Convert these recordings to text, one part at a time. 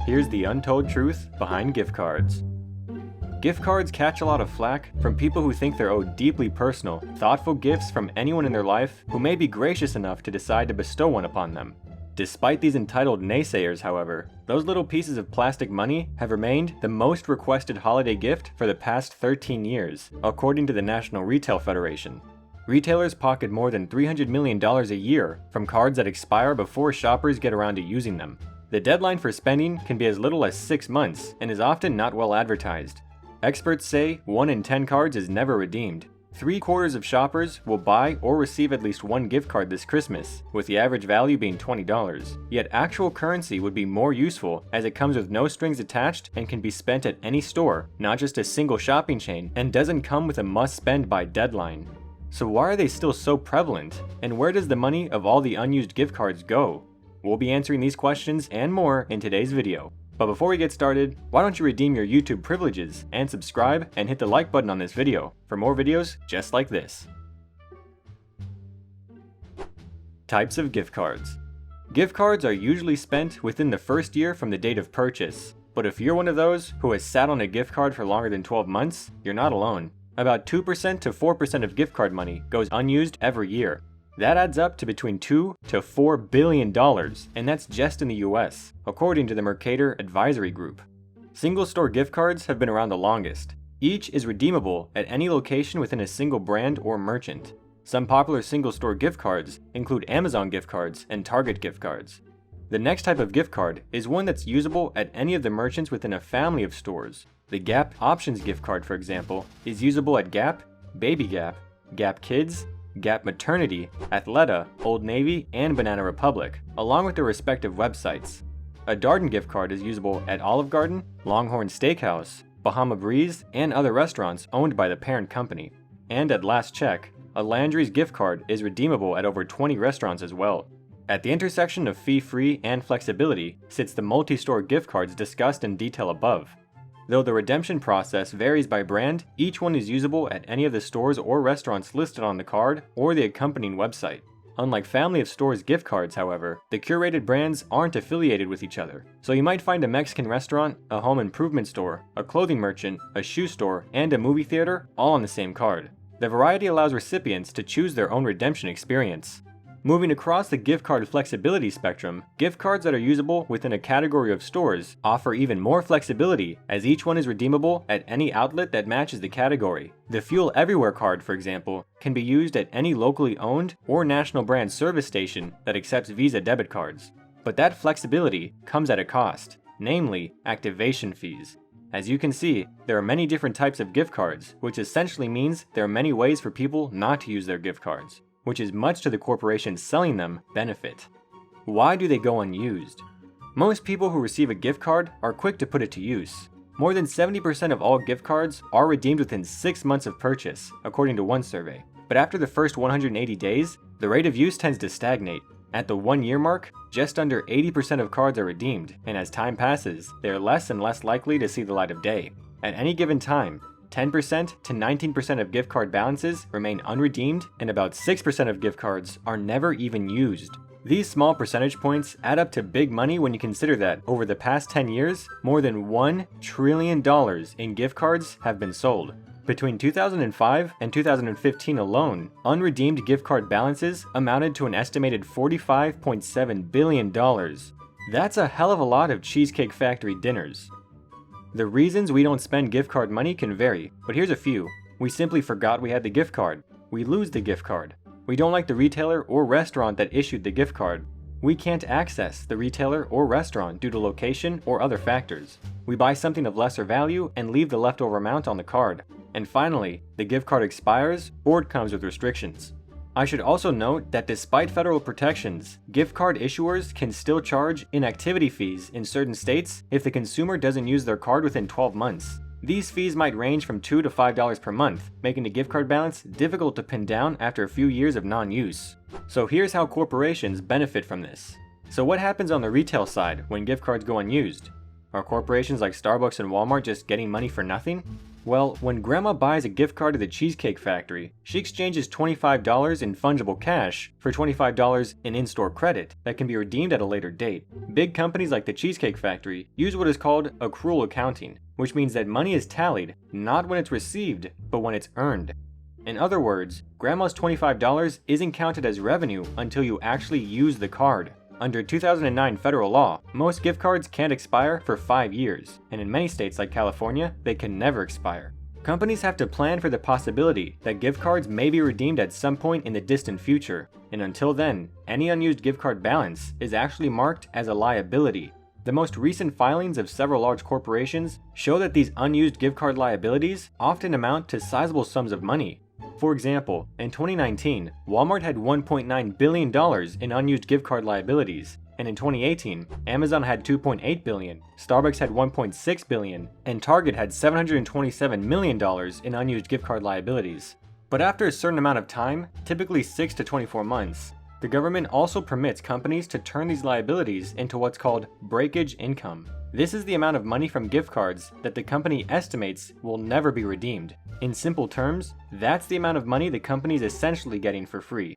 Here's the untold truth behind gift cards. Gift cards catch a lot of flack from people who think they're owed deeply personal, thoughtful gifts from anyone in their life who may be gracious enough to decide to bestow one upon them. Despite these entitled naysayers, however, those little pieces of plastic money have remained the most requested holiday gift for the past 13 years, according to the National Retail Federation. Retailers pocket more than $300 million a year from cards that expire before shoppers get around to using them. The deadline for spending can be as little as 6 months and is often not well advertised. Experts say 1 in 10 cards is never redeemed. 3/4 of shoppers will buy or receive at least one gift card this Christmas, with the average value being $20. Yet actual currency would be more useful as it comes with no strings attached and can be spent at any store, not just a single shopping chain, and doesn't come with a must-spend by deadline. So why are they still so prevalent? And where does the money of all the unused gift cards go? We'll be answering these questions and more in today's video. But before we get started, why don't you redeem your YouTube privileges and subscribe and hit the like button on this video for more videos just like this. Types of gift cards. Gift cards are usually spent within the first year from the date of purchase, but if you're one of those who has sat on a gift card for longer than 12 months, you're not alone. About 2% to 4% of gift card money goes unused every year. That adds up to between $2 to $4 billion, and that's just in the US, according to the Mercator Advisory Group. Single-store gift cards have been around the longest. Each is redeemable at any location within a single brand or merchant. Some popular single-store gift cards include Amazon gift cards and Target gift cards. The next type of gift card is one that's usable at any of the merchants within a family of stores. The Gap Options gift card, for example, is usable at Gap, Baby Gap, Gap Kids, Gap Maternity, Athleta, Old Navy, and Banana Republic, along with their respective websites. A Darden gift card is usable at Olive Garden, Longhorn Steakhouse, Bahama Breeze, and other restaurants owned by the parent company. And at last check, a Landry's gift card is redeemable at over 20 restaurants as well. At the intersection of fee-free and flexibility sits the multi-store gift cards discussed in detail above. Though the redemption process varies by brand, each one is usable at any of the stores or restaurants listed on the card or the accompanying website. Unlike family of stores gift cards, however, the curated brands aren't affiliated with each other. So you might find a Mexican restaurant, a home improvement store, a clothing merchant, a shoe store, and a movie theater all on the same card. The variety allows recipients to choose their own redemption experience. Moving across the gift card flexibility spectrum, gift cards that are usable within a category of stores offer even more flexibility, as each one is redeemable at any outlet that matches the category. The Fuel Everywhere card, for example, can be used at any locally owned or national brand service station that accepts Visa debit cards. But that flexibility comes at a cost, namely activation fees. As you can see, there are many different types of gift cards, which essentially means there are many ways for people not to use their gift cards, which is much to the corporations selling them benefit. Why do they go unused? Most people who receive a gift card are quick to put it to use. More than 70% of all gift cards are redeemed within 6 months of purchase, according to one survey. But after the first 180 days, the rate of use tends to stagnate. At the 1-year mark, just under 80% of cards are redeemed, and as time passes, they are less and less likely to see the light of day. At any given time, 10% to 19% of gift card balances remain unredeemed, and about 6% of gift cards are never even used. These small percentage points add up to big money when you consider that, over the past 10 years, more than $1 trillion in gift cards have been sold. Between 2005 and 2015 alone, unredeemed gift card balances amounted to an estimated $45.7 billion. That's a hell of a lot of Cheesecake Factory dinners. The reasons we don't spend gift card money can vary, but here's a few. We simply forgot we had the gift card. We lose the gift card. We don't like the retailer or restaurant that issued the gift card. We can't access the retailer or restaurant due to location or other factors. We buy something of lesser value and leave the leftover amount on the card. And finally, the gift card expires or it comes with restrictions. I should also note that despite federal protections, gift card issuers can still charge inactivity fees in certain states if the consumer doesn't use their card within 12 months. These fees might range from $2 to $5 per month, making the gift card balance difficult to pin down after a few years of non-use. So here's how corporations benefit from this. So what happens on the retail side when gift cards go unused? Are corporations like Starbucks and Walmart just getting money for nothing? Well, when Grandma buys a gift card to the Cheesecake Factory, she exchanges $25 in fungible cash for $25 in in-store credit that can be redeemed at a later date. Big companies like the Cheesecake Factory use what is called accrual accounting, which means that money is tallied not when it's received, but when it's earned. In other words, Grandma's $25 isn't counted as revenue until you actually use the card. Under 2009 federal law, most gift cards can't expire for 5 years, and in many states like California, they can never expire. Companies have to plan for the possibility that gift cards may be redeemed at some point in the distant future, and until then, any unused gift card balance is actually marked as a liability. The most recent filings of several large corporations show that these unused gift card liabilities often amount to sizable sums of money. For example, in 2019, Walmart had $1.9 billion in unused gift card liabilities, and in 2018, Amazon had $2.8 billion, Starbucks had $1.6 billion, and Target had $727 million in unused gift card liabilities. But after a certain amount of time, typically 6 to 24 months, the government also permits companies to turn these liabilities into what's called breakage income. This is the amount of money from gift cards that the company estimates will never be redeemed. In simple terms, that's the amount of money the company is essentially getting for free.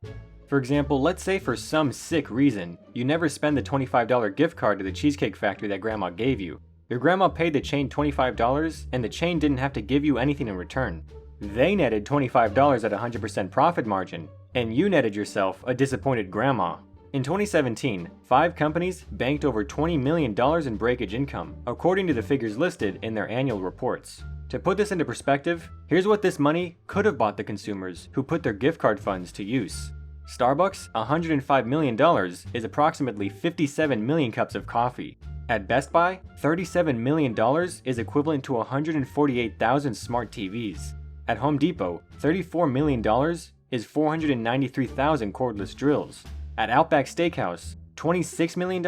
For example, let's say for some sick reason, you never spend the $25 gift card to the Cheesecake Factory that Grandma gave you. Your grandma paid the chain $25 and the chain didn't have to give you anything in return. They netted $25 at a 100% profit margin, and you netted yourself a disappointed grandma. In 2017, 5 companies banked over $20 million in breakage income, according to the figures listed in their annual reports. To put this into perspective, here's what this money could have bought the consumers who put their gift card funds to use. Starbucks, $105 million is approximately 57 million cups of coffee. At Best Buy, $37 million is equivalent to 148,000 smart TVs. At Home Depot, $34 million is 493,000 cordless drills. At Outback Steakhouse, $26 million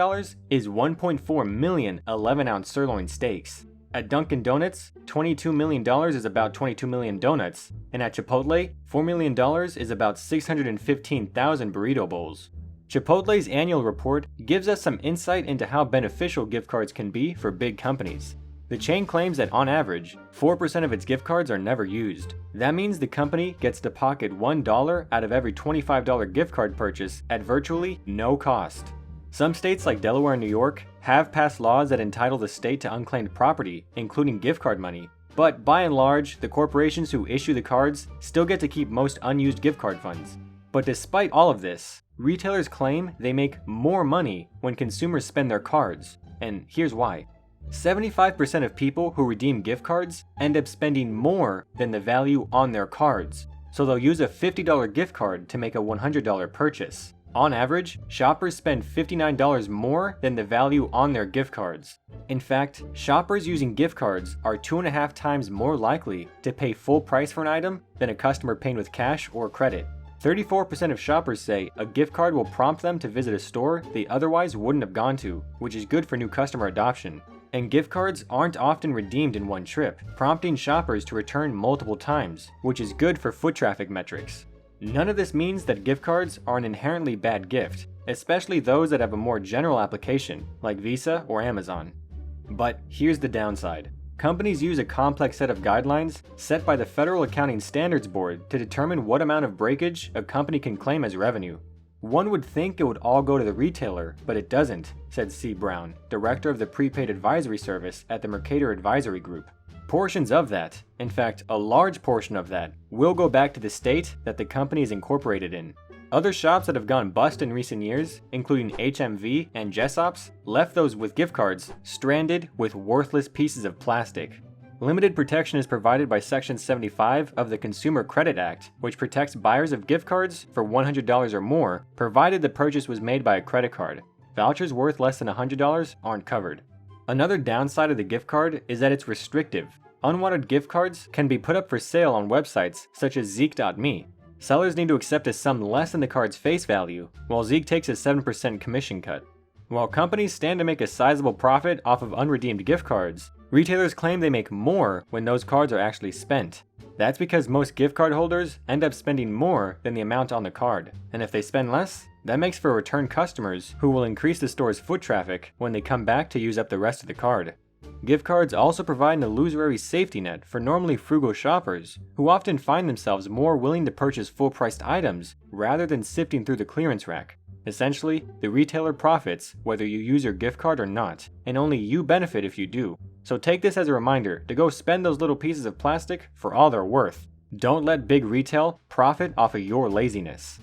is 1.4 million 11-ounce sirloin steaks. At Dunkin' Donuts, $22 million is about 22 million donuts, and at Chipotle, $4 million is about 615,000 burrito bowls. Chipotle's annual report gives us some insight into how beneficial gift cards can be for big companies. The chain claims that on average, 4% of its gift cards are never used. That means the company gets to pocket $1 out of every $25 gift card purchase at virtually no cost. Some states like Delaware and New York have passed laws that entitle the state to unclaimed property, including gift card money. But by and large, the corporations who issue the cards still get to keep most unused gift card funds. But despite all of this, retailers claim they make more money when consumers spend their cards, and here's why. 75% of people who redeem gift cards end up spending more than the value on their cards, so they'll use a $50 gift card to make a $100 purchase. On average, shoppers spend $59 more than the value on their gift cards. In fact, shoppers using gift cards are 2.5 times more likely to pay full price for an item than a customer paying with cash or credit. 34% of shoppers say a gift card will prompt them to visit a store they otherwise wouldn't have gone to, which is good for new customer adoption. And gift cards aren't often redeemed in one trip, prompting shoppers to return multiple times, which is good for foot traffic metrics. None of this means that gift cards are an inherently bad gift, especially those that have a more general application, like Visa or Amazon. But here's the downside. Companies use a complex set of guidelines set by the Federal Accounting Standards Board to determine what amount of breakage a company can claim as revenue. One would think it would all go to the retailer, but it doesn't, said C. Brown, director of the prepaid advisory service at the Mercator Advisory Group. Portions of that, in fact a large portion of that, will go back to the state that the company is incorporated in. Other shops that have gone bust in recent years, including HMV and Jessop's, left those with gift cards stranded with worthless pieces of plastic. Limited protection is provided by Section 75 of the Consumer Credit Act, which protects buyers of gift cards for $100 or more, provided the purchase was made by a credit card. Vouchers worth less than $100 aren't covered. Another downside of the gift card is that it's restrictive. Unwanted gift cards can be put up for sale on websites such as Zeek.me. Sellers need to accept a sum less than the card's face value, while Zeek takes a 7% commission cut. While companies stand to make a sizable profit off of unredeemed gift cards, retailers claim they make more when those cards are actually spent. That's because most gift card holders end up spending more than the amount on the card, and if they spend less, that makes for return customers who will increase the store's foot traffic when they come back to use up the rest of the card. Gift cards also provide an illusory safety net for normally frugal shoppers, who often find themselves more willing to purchase full-priced items rather than sifting through the clearance rack. Essentially, the retailer profits whether you use your gift card or not, and only you benefit if you do. So take this as a reminder to go spend those little pieces of plastic for all they're worth. Don't let big retail profit off of your laziness.